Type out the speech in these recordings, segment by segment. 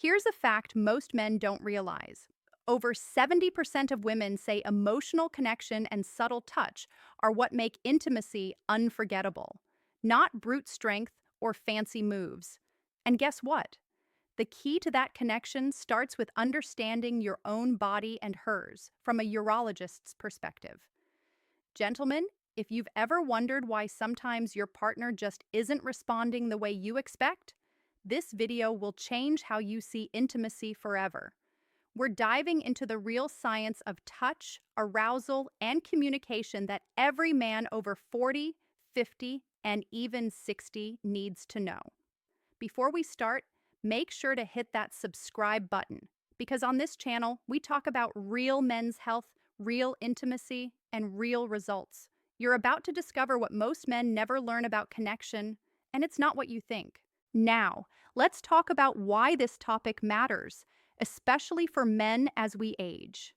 Here's a fact most men don't realize. Over 70% of women say emotional connection and subtle touch are what make intimacy unforgettable, not brute strength or fancy moves. And guess what? The key to that connection starts with understanding your own body and hers from a urologist's perspective. Gentlemen, if you've ever wondered why sometimes your partner just isn't responding the way you expect, this video will change how you see intimacy forever. We're diving into the real science of touch, arousal, and communication that every man over 40, 50, and even 60 needs to know. Before we start, make sure to hit that subscribe button because on this channel, we talk about real men's health, real intimacy, and real results. You're about to discover what most men never learn about connection, and it's not what you think. Now, let's talk about why this topic matters, especially for men as we age.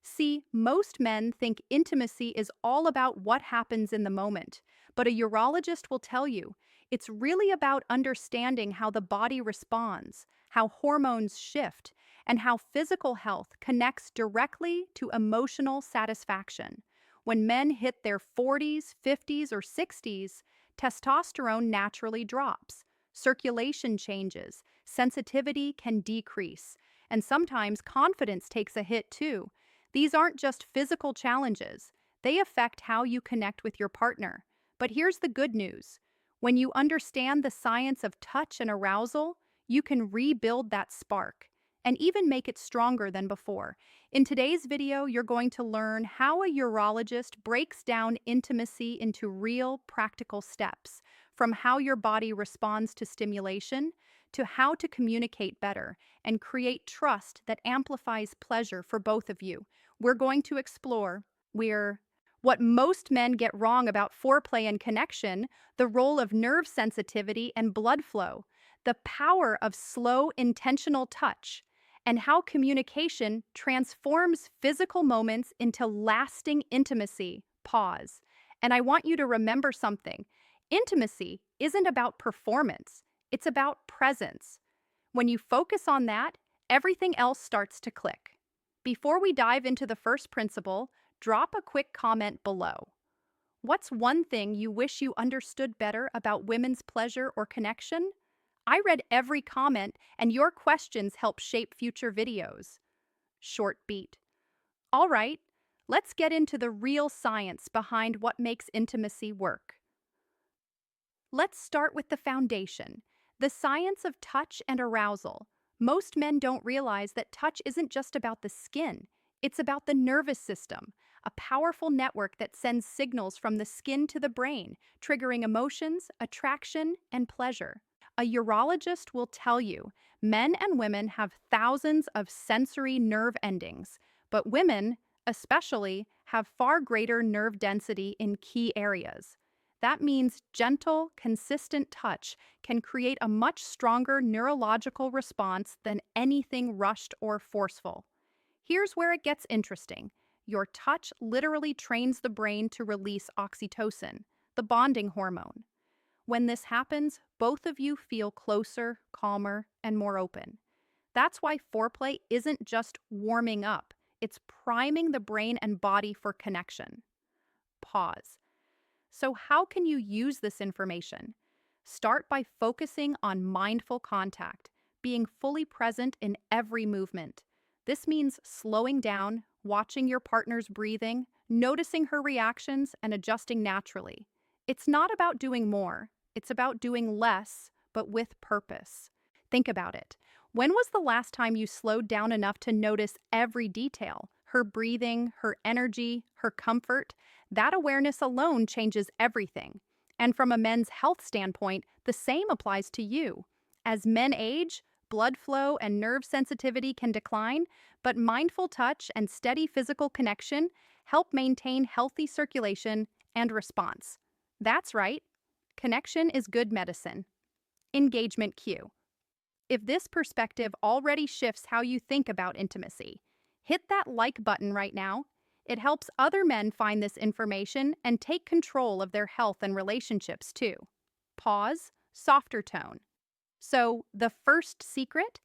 See, most men think intimacy is all about what happens in the moment, but a urologist will tell you it's really about understanding how the body responds, how hormones shift, and how physical health connects directly to emotional satisfaction. When men hit their 40s, 50s, or 60s, testosterone naturally drops, circulation changes, sensitivity can decrease, and sometimes confidence takes a hit too. These aren't just physical challenges, they affect how you connect with your partner. But here's the good news. When you understand the science of touch and arousal, you can rebuild that spark and even make it stronger than before. In today's video, you're going to learn how a urologist breaks down intimacy into real, practical steps, from how your body responds to stimulation to how to communicate better and create trust that amplifies pleasure for both of you. We're going to explore what most men get wrong about foreplay and connection, the role of nerve sensitivity and blood flow, the power of slow, intentional touch, and how communication transforms physical moments into lasting intimacy. Pause. And I want you to remember something. Intimacy isn't about performance, it's about presence. When you focus on that, everything else starts to click. Before we dive into the first principle, drop a quick comment below. What's one thing you wish you understood better about women's pleasure or connection? I read every comment, and your questions help shape future videos. Short beat. All right, let's get into the real science behind what makes intimacy work. Let's start with the foundation, the science of touch and arousal. Most men don't realize that touch isn't just about the skin, it's about the nervous system, a powerful network that sends signals from the skin to the brain, triggering emotions, attraction, and pleasure. A urologist will tell you men and women have thousands of sensory nerve endings, but women, especially, have far greater nerve density in key areas. That means gentle, consistent touch can create a much stronger neurological response than anything rushed or forceful. Here's where it gets interesting. Your touch literally trains the brain to release oxytocin, the bonding hormone. When this happens, both of you feel closer, calmer, and more open. That's why foreplay isn't just warming up, it's priming the brain and body for connection. Pause. So how can you use this information? Start by focusing on mindful contact, being fully present in every movement. This means slowing down, watching your partner's breathing, noticing her reactions, and adjusting naturally. It's not about doing more, it's about doing less, but with purpose. Think about it. When was the last time you slowed down enough to notice every detail? Her breathing, her energy, her comfort? That awareness alone changes everything. And from a men's health standpoint, the same applies to you. As men age, blood flow and nerve sensitivity can decline, but mindful touch and steady physical connection help maintain healthy circulation and response. That's right. Connection is good medicine. Engagement cue. If this perspective already shifts how you think about intimacy, hit that like button right now. It helps other men find this information and take control of their health and relationships too. Pause, softer tone. So, the first secret?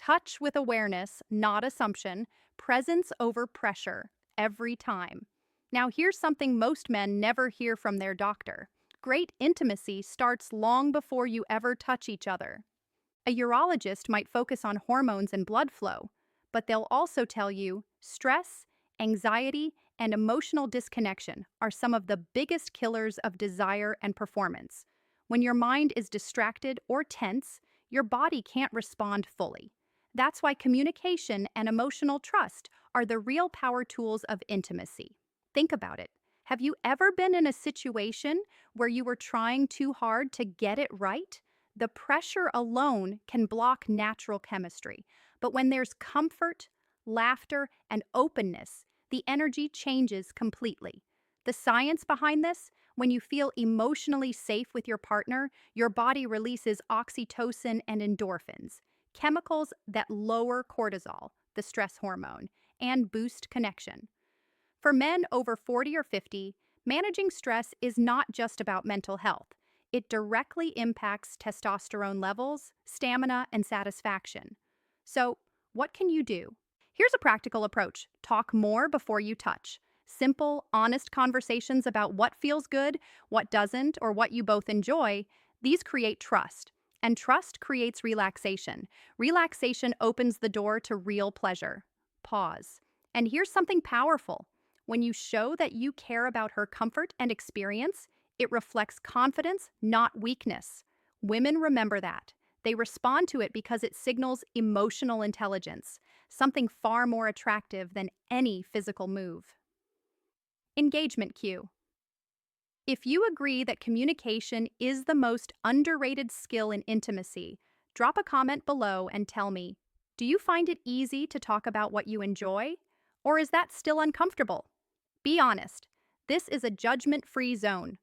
Touch with awareness, not assumption, presence over pressure, every time. Now, here's something most men never hear from their doctor. Great intimacy starts long before you ever touch each other. A urologist might focus on hormones and blood flow, but they'll also tell you stress, anxiety, and emotional disconnection are some of the biggest killers of desire and performance. When your mind is distracted or tense, your body can't respond fully. That's why communication and emotional trust are the real power tools of intimacy. Think about it. Have you ever been in a situation where you were trying too hard to get it right? The pressure alone can block natural chemistry. But when there's comfort, laughter, and openness, the energy changes completely. The science behind this: when you feel emotionally safe with your partner, your body releases oxytocin and endorphins, chemicals that lower cortisol, the stress hormone, and boost connection. For men over 40 or 50, managing stress is not just about mental health. It directly impacts testosterone levels, stamina, and satisfaction. So, what can you do? Here's a practical approach: talk more before you touch. Simple, honest conversations about what feels good, what doesn't, or what you both enjoy, these create trust. And trust creates relaxation. Relaxation opens the door to real pleasure. Pause. And here's something powerful: when you show that you care about her comfort and experience, it reflects confidence, not weakness. Women remember that. They respond to it because it signals emotional intelligence, something far more attractive than any physical move. Engagement cue. If you agree that communication is the most underrated skill in intimacy, drop a comment below and tell me, do you find it easy to talk about what you enjoy? Or is that still uncomfortable? Be honest. This is a judgment-free zone.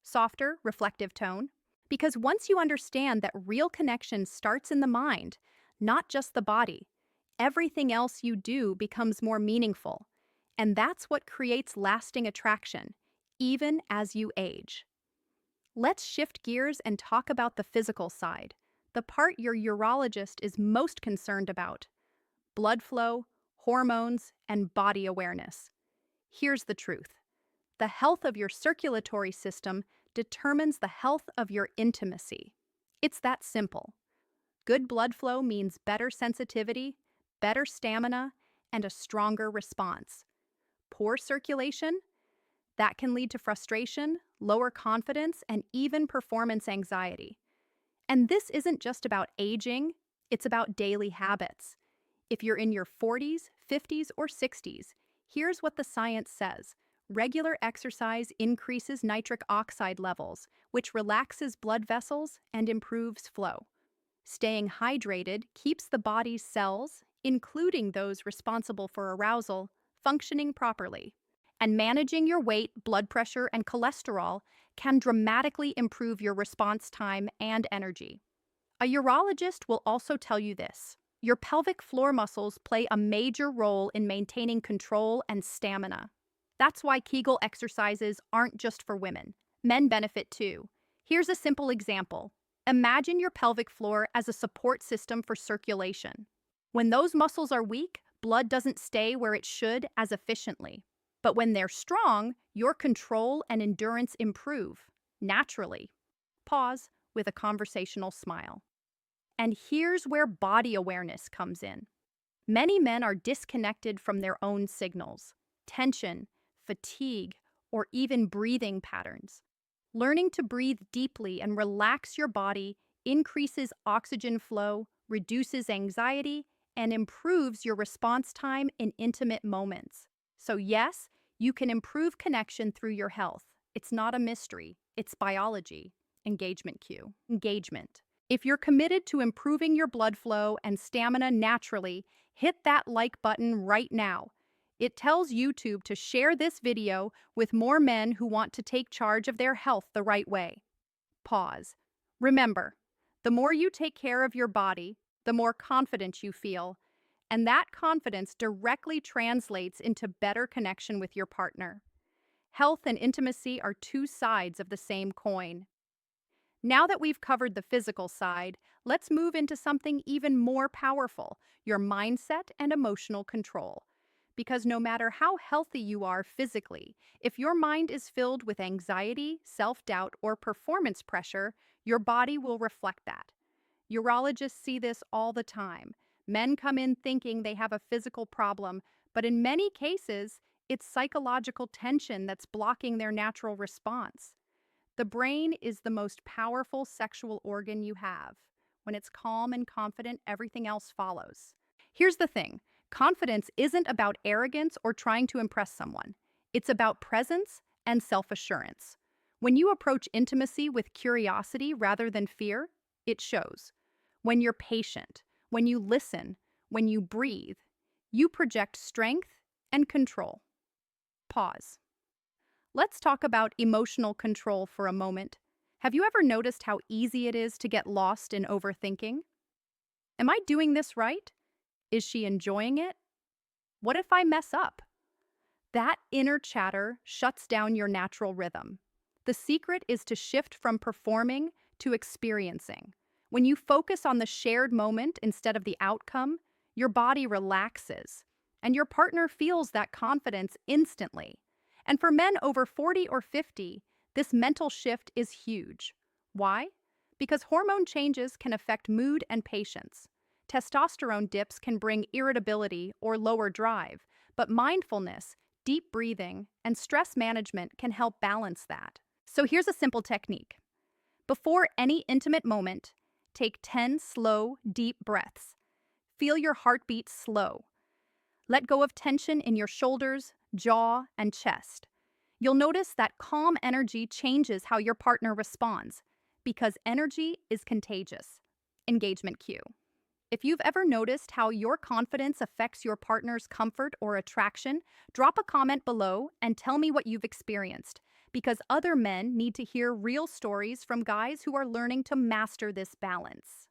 Softer, reflective tone. Because once you understand that real connection starts in the mind, not just the body, everything else you do becomes more meaningful. And that's what creates lasting attraction, even as you age. Let's shift gears and talk about the physical side, the part your urologist is most concerned about: blood flow, hormones, and body awareness. Here's the truth: the health of your circulatory system determines the health of your intimacy. It's that simple. Good blood flow means better sensitivity, better stamina, and a stronger response. Poor circulation? That can lead to frustration, lower confidence, and even performance anxiety. And this isn't just about aging, it's about daily habits. If you're in your 40s, 50s, or 60s, here's what the science says. Regular exercise increases nitric oxide levels, which relaxes blood vessels and improves flow. Staying hydrated keeps the body's cells, including those responsible for arousal, functioning properly. And managing your weight, blood pressure, and cholesterol can dramatically improve your response time and energy. A urologist will also tell you this: your pelvic floor muscles play a major role in maintaining control and stamina. That's why Kegel exercises aren't just for women. Men benefit too. Here's a simple example. Imagine your pelvic floor as a support system for circulation. When those muscles are weak, blood doesn't stay where it should as efficiently. But when they're strong, your control and endurance improve, naturally. Pause with a conversational smile. And here's where body awareness comes in. Many men are disconnected from their own signals: tension, fatigue, or even breathing patterns. Learning to breathe deeply and relax your body increases oxygen flow, reduces anxiety, and improves your response time in intimate moments. So yes, you can improve connection through your health. It's not a mystery, it's biology. Engagement cue. Engagement. If you're committed to improving your blood flow and stamina naturally, hit that like button right now. It tells YouTube to share this video with more men who want to take charge of their health the right way. Pause. Remember, the more you take care of your body, the more confident you feel, and that confidence directly translates into better connection with your partner. Health and intimacy are two sides of the same coin. Now that we've covered the physical side, Let's move into something even more powerful, your mindset and emotional control. Because no matter how healthy you are physically, if your mind is filled with anxiety, self doubt, or performance pressure, your body will reflect that. Urologists see this all the time. Men come in thinking they have a physical problem, but in many cases, it's psychological tension that's blocking their natural response. The brain is the most powerful sexual organ you have. When it's calm and confident, everything else follows. Here's the thing, confidence isn't about arrogance or trying to impress someone, it's about presence and self assurance. When you approach intimacy with curiosity rather than fear, it shows. When you're patient, when you listen, when you breathe, you project strength and control. Pause. Let's talk about emotional control for a moment. Have you ever noticed how easy it is to get lost in overthinking? Am I doing this right? Is she enjoying it? What if I mess up? That inner chatter shuts down your natural rhythm. The secret is to shift from performing to experiencing. When you focus on the shared moment instead of the outcome, your body relaxes, and your partner feels that confidence instantly. And for men over 40 or 50, this mental shift is huge. Why? Because hormone changes can affect mood and patience. Testosterone dips can bring irritability or lower drive, but mindfulness, deep breathing, and stress management can help balance that. So here's a simple technique. Before any intimate moment, take 10 slow, deep breaths. Feel your heartbeat slow. Let go of tension in your shoulders, jaw, and chest. You'll notice that calm energy changes how your partner responds, because energy is contagious. Engagement cue. If you've ever noticed how your confidence affects your partner's comfort or attraction, drop a comment below and tell me what you've experienced, because other men need to hear real stories from guys who are learning to master this balance.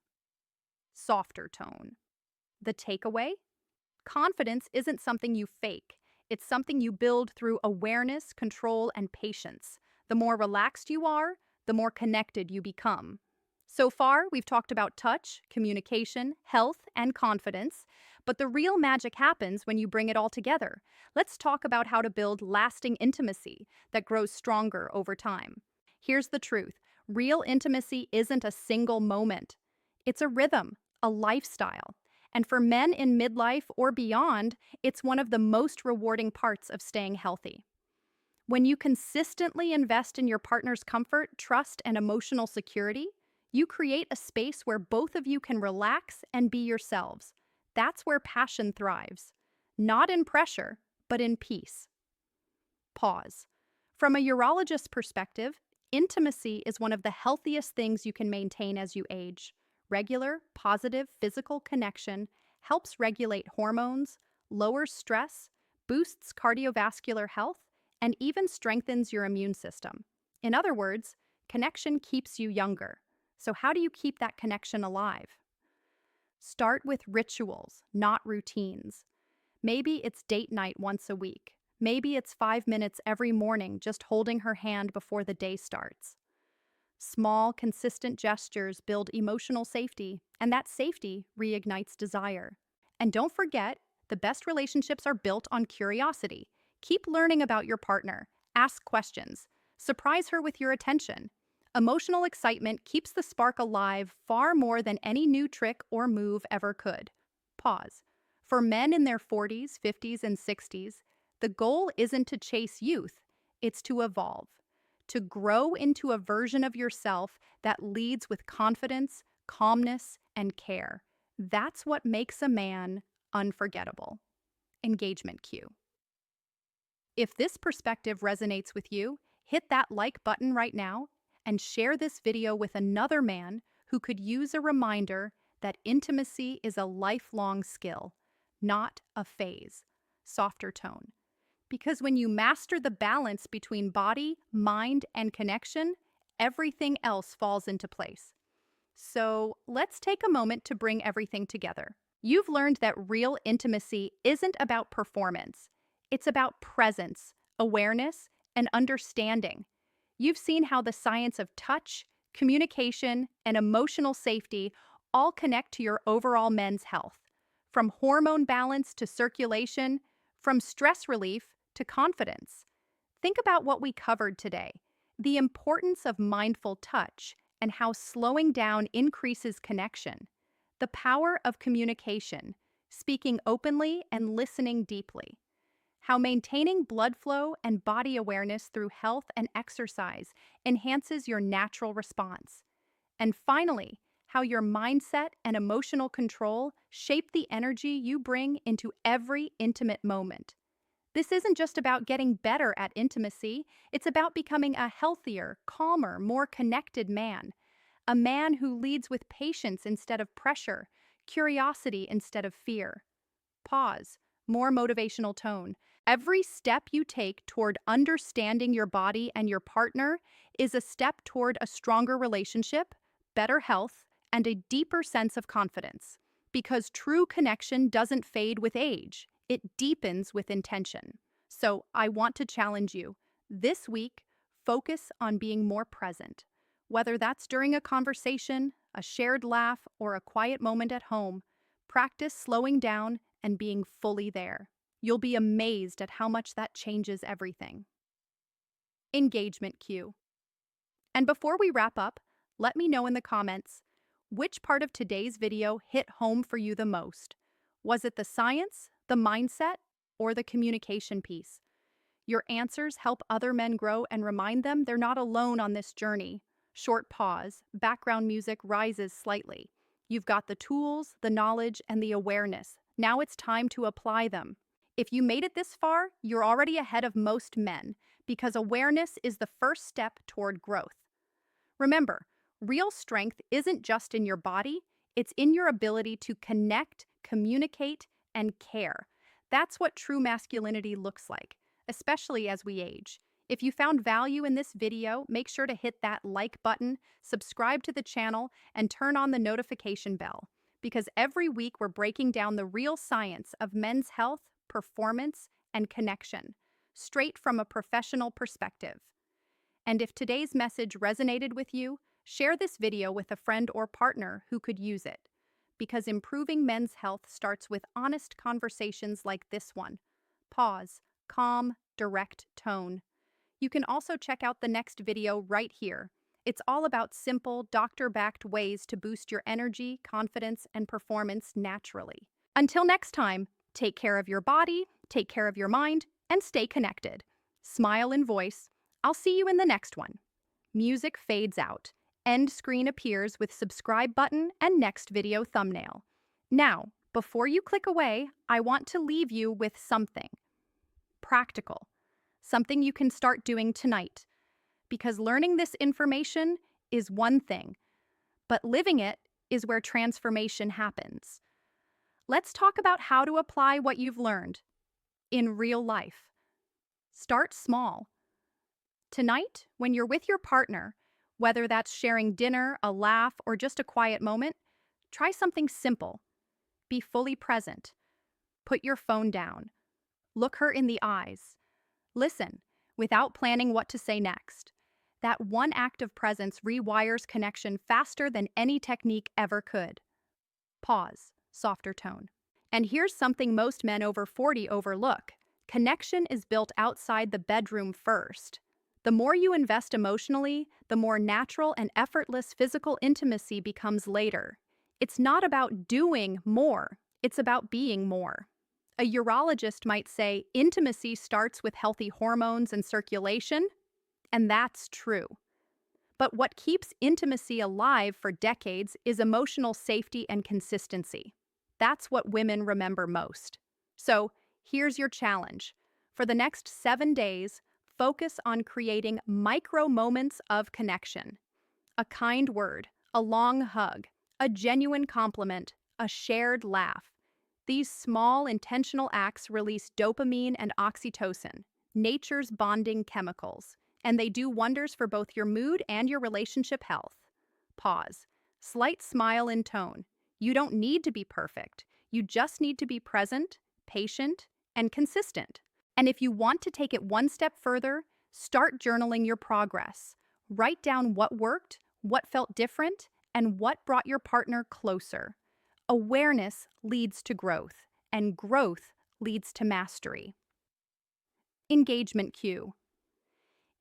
Softer tone. The takeaway? Confidence isn't something you fake. It's something you build through awareness, control, and patience. The more relaxed you are, the more connected you become. So far, we've talked about touch, communication, health, and confidence, but the real magic happens when you bring it all together. Let's talk about how to build lasting intimacy that grows stronger over time. Here's the truth. Real intimacy isn't a single moment. It's a rhythm, a lifestyle. And for men in midlife or beyond, it's one of the most rewarding parts of staying healthy. When you consistently invest in your partner's comfort, trust, and emotional security, you create a space where both of you can relax and be yourselves. That's where passion thrives. Not in pressure, but in peace. Pause. From a urologist's perspective, intimacy is one of the healthiest things you can maintain as you age. Regular, positive physical connection helps regulate hormones, lowers stress, boosts cardiovascular health, and even strengthens your immune system. In other words, connection keeps you younger. So how do you keep that connection alive? Start with rituals, not routines. Maybe it's date night once a week. Maybe it's 5 minutes every morning just holding her hand before the day starts. Small, consistent gestures build emotional safety, and that safety reignites desire. And don't forget, the best relationships are built on curiosity. Keep learning about your partner. Ask questions. Surprise her with your attention. Emotional excitement keeps the spark alive far more than any new trick or move ever could. Pause. For men in their 40s, 50s, and 60s, the goal isn't to chase youth, it's to evolve. To grow into a version of yourself that leads with confidence, calmness, and care. That's what makes a man unforgettable. Engagement cue. If this perspective resonates with you, hit that like button right now and share this video with another man who could use a reminder that intimacy is a lifelong skill, not a phase. Softer tone. Because when you master the balance between body, mind, and connection, everything else falls into place. So let's take a moment to bring everything together. You've learned that real intimacy isn't about performance. It's about presence, awareness, and understanding. You've seen how the science of touch, communication, and emotional safety all connect to your overall men's health. From hormone balance to circulation, from stress relief to confidence. Think about what we covered today: the importance of mindful touch and how slowing down increases connection, the power of communication, speaking openly and listening deeply, how maintaining blood flow and body awareness through health and exercise enhances your natural response, and finally, how your mindset and emotional control shape the energy you bring into every intimate moment. This isn't just about getting better at intimacy, it's about becoming a healthier, calmer, more connected man. A man who leads with patience instead of pressure, curiosity instead of fear. Pause. More motivational tone. Every step you take toward understanding your body and your partner is a step toward a stronger relationship, better health, and a deeper sense of confidence. Because true connection doesn't fade with age, it deepens with intention. So I want to challenge you. This week, focus on being more present. Whether that's during a conversation, a shared laugh, or a quiet moment at home, practice slowing down and being fully there. You'll be amazed at how much that changes everything. Engagement cue. And before we wrap up, let me know in the comments, which part of today's video hit home for you the most? Was it the science, the mindset, or the communication piece? Your answers help other men grow and remind them they're not alone on this journey. Short pause, background music rises slightly. You've got the tools, the knowledge, and the awareness. Now it's time to apply them. If you made it this far, you're already ahead of most men, because awareness is the first step toward growth. Remember, real strength isn't just in your body, it's in your ability to connect, communicate, and care. That's what true masculinity looks like, especially as we age. If you found value in this video, make sure to hit that like button, subscribe to the channel, and turn on the notification bell, because every week we're breaking down the real science of men's health, performance, and connection, straight from a professional perspective. And if today's message resonated with you, share this video with a friend or partner who could use it, because improving men's health starts with honest conversations like this one. Pause, calm, direct tone. You can also check out the next video right here. It's all about simple, doctor-backed ways to boost your energy, confidence, and performance naturally. Until next time, take care of your body, take care of your mind, and stay connected. Smile in voice. I'll see you in the next one. Music fades out. End screen appears with subscribe button and next video thumbnail. Now, before you click away, I want to leave you with something practical, something you can start doing tonight. Because learning this information is one thing, but living it is where transformation happens. Let's talk about how to apply what you've learned in real life. Start small. Tonight, when you're with your partner, whether that's sharing dinner, a laugh, or just a quiet moment, try something simple. Be fully present. Put your phone down. Look her in the eyes. Listen, without planning what to say next. That one act of presence rewires connection faster than any technique ever could. Pause, softer tone. And here's something most men over 40 overlook. Connection is built outside the bedroom first. The more you invest emotionally, the more natural and effortless physical intimacy becomes later. It's not about doing more, it's about being more. A urologist might say intimacy starts with healthy hormones and circulation, and that's true. But what keeps intimacy alive for decades is emotional safety and consistency. That's what women remember most. So, here's your challenge. For the next 7 days, focus on creating micro moments of connection. A kind word, a long hug, a genuine compliment, a shared laugh. These small, intentional acts release dopamine and oxytocin, nature's bonding chemicals, and they do wonders for both your mood and your relationship health. Pause. Slight smile in tone. You don't need to be perfect. You just need to be present, patient, and consistent. And if you want to take it one step further, start journaling your progress. Write down what worked, what felt different, And what brought your partner closer? Awareness leads to growth, and growth leads to mastery. Engagement cue.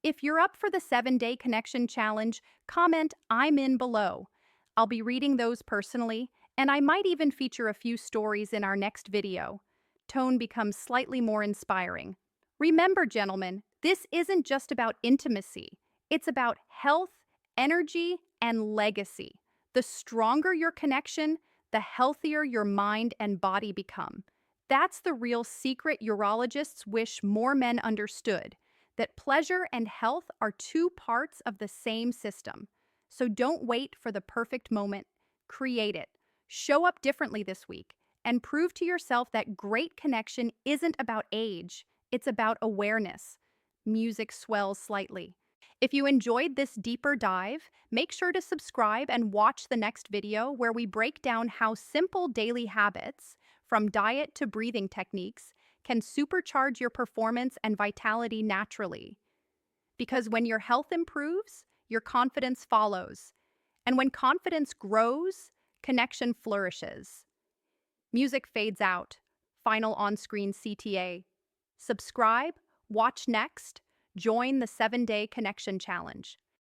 If you're up for the 7-day connection challenge, comment "I'm in" below. I'll be reading those personally, and I might even feature a few stories in our next video. Tone becomes slightly more inspiring. Remember, gentlemen, this isn't just about intimacy. It's about health, energy, and legacy. The stronger your connection, the healthier your mind and body become. That's the real secret urologists wish more men understood, that pleasure and health are two parts of the same system. So don't wait for the perfect moment. Create it. Show up differently this week and prove to yourself that great connection isn't about age, it's about awareness. Music swells slightly. If you enjoyed this deeper dive, make sure to subscribe and watch the next video where we break down how simple daily habits, from diet to breathing techniques, can supercharge your performance and vitality naturally. Because when your health improves, your confidence follows. And when confidence grows, connection flourishes. Music fades out. Final on-screen CTA. Subscribe, watch next, join the 7-day connection challenge.